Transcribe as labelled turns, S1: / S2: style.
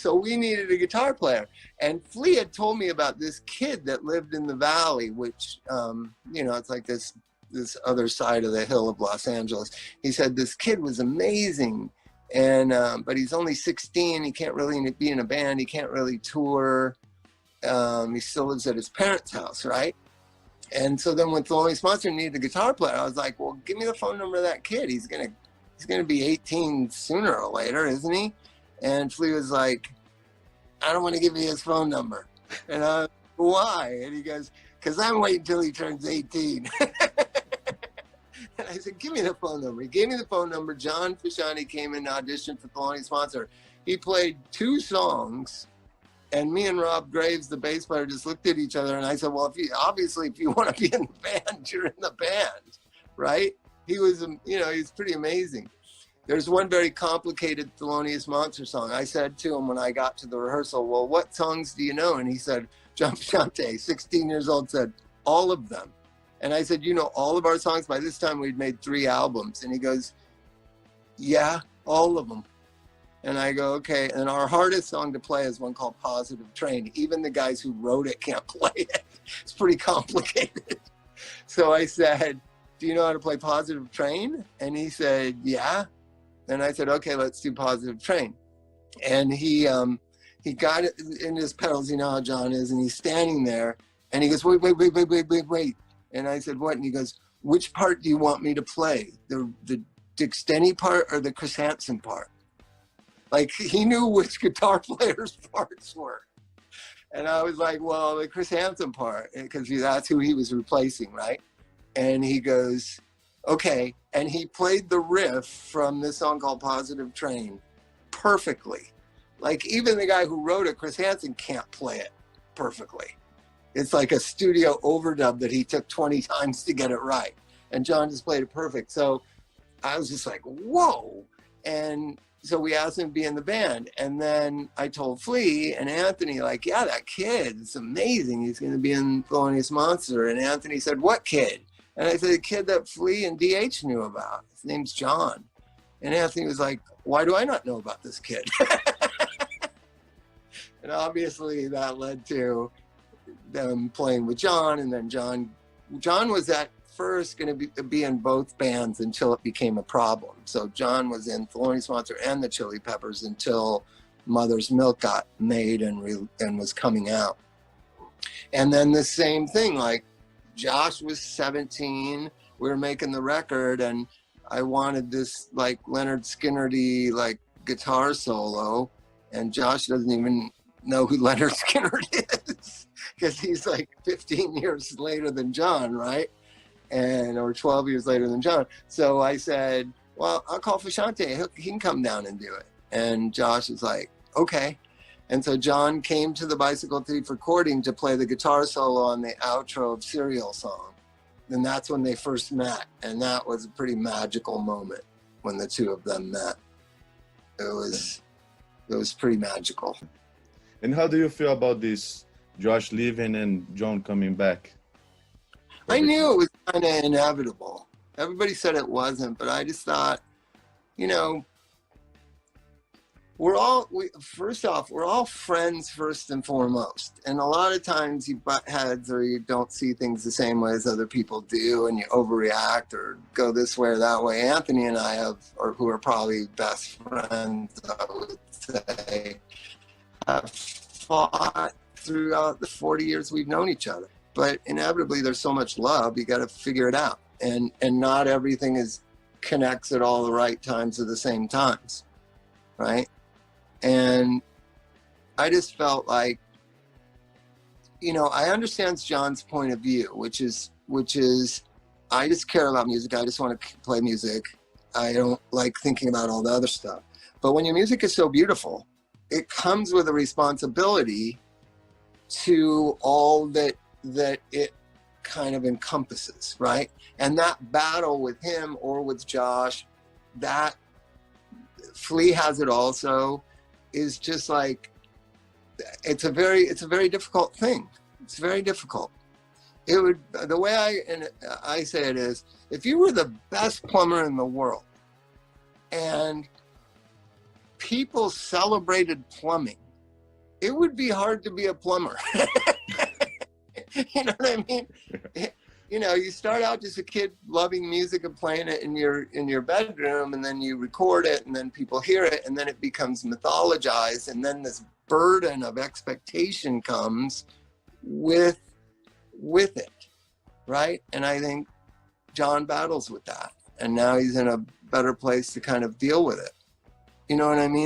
S1: So we needed a guitar player. And Flea had told me about this kid that lived in the Valley, which, you know, it's like this other side of the hill of Los Angeles. He said this kid was amazing. And, but he's only 16. He can't really be in a band. He can't really tour. He still lives at his parents' house, right? And so then when Thelonious Monster needed a guitar player, I was like, well, give me the phone number of that kid. He's gonna be 18 sooner or later, isn't he? And Flea was like, I don't want to give you his phone number. And I was, why? And he goes, because I'm waiting until he turns 18. And I said, give me the phone number. He gave me the phone number. John Frusciante came in to audition for Thelonious Monster. He played 2 songs. And me and Rob Graves, the bass player, just looked at each other. And I said, well, if you want to be in the band, you're in the band, right? He was, you know, he's pretty amazing. There's one very complicated Thelonious Monster song. I said to him when I got to the rehearsal, well, what songs do you know? And he said, John Frusciante, 16 years old, said, all of them. And I said, you know, all of our songs? By this time, we'd made 3 albums. And he goes, yeah, all of them. And I go, okay. And our hardest song to play is one called Positive Train. Even the guys who wrote it can't play it. It's pretty complicated. So I said, do you know how to play Positive Train? And he said, yeah. And I said, okay, let's do Positive Train. And he got it in his pedals, you know how John is, and he's standing there. And he goes, wait. And I said, what? And he goes, which part do you want me to play? The Dick Stenny part or the Chris Hansen part? Like, he knew which guitar players' parts were. And I was like, well, the Chris Hansen part, because that's who he was replacing, right? And he goes, okay. And he played the riff from this song called Positive Train perfectly. Like, even the guy who wrote it, Chris Hansen, can't play it perfectly. It's like a studio overdub that he took 20 times to get it right. And John just played it perfect. So I was just like, whoa. And so we asked him to be in the band. And then I told Flea and Anthony, like, yeah, that kid is amazing. He's going to be in Thelonious Monster. And Anthony said, what kid? And I said, the kid that Flea and DH knew about. His name's John. And Anthony was like, why do I not know about this kid? And obviously that led to them playing with John. And then John was at first going to be in both bands until it became a problem. So John was in Thelonious Monster and the Chili Peppers until Mother's Milk got made and was coming out. And then the same thing, like Josh was 17, we were making the record, and I wanted this like Leonard Skinner-y like guitar solo, and Josh doesn't even know who Leonard Skinner is because he's like 15 years later than John, right? Or 12 years later than John. So I said, well, I'll call Frusciante. He can come down and do it. And Josh was like, okay. And so John came to the Bicycle Thief recording to play the guitar solo on the outro of Serial Song. And that's when they first met. And that was a pretty magical moment when the two of them met. It was pretty magical.
S2: And how do you feel about this, Josh leaving and John coming back?
S1: I knew it was kind of inevitable. Everybody said it wasn't, but I just thought, you know, we're all friends first and foremost. And a lot of times you butt heads or you don't see things the same way as other people do, and you overreact or go this way or that way. Anthony and I who are probably best friends, I would say, have fought throughout the 40 years we've known each other. But inevitably, there's so much love, you got to figure it out. And not everything connects at all the right times at the same times, right? And I just felt like, you know, I understand John's point of view, which is I just care about music. I just want to play music. I don't like thinking about all the other stuff. But when your music is so beautiful, it comes with a responsibility to all that it kind of encompasses, right? And that battle with him or with Josh, that Flea has it also, is just like, it's a very difficult thing. It's very difficult. The way I say it is, if you were the best plumber in the world and people celebrated plumbing it would be hard to be a plumber. You know what I mean? You know, you start out just a kid loving music and playing it in your bedroom, and then you record it, and then people hear it, and then it becomes mythologized, and then this burden of expectation comes with it, right? And I think John battles with that, and now he's in a better place to kind of deal with it. You know what I mean?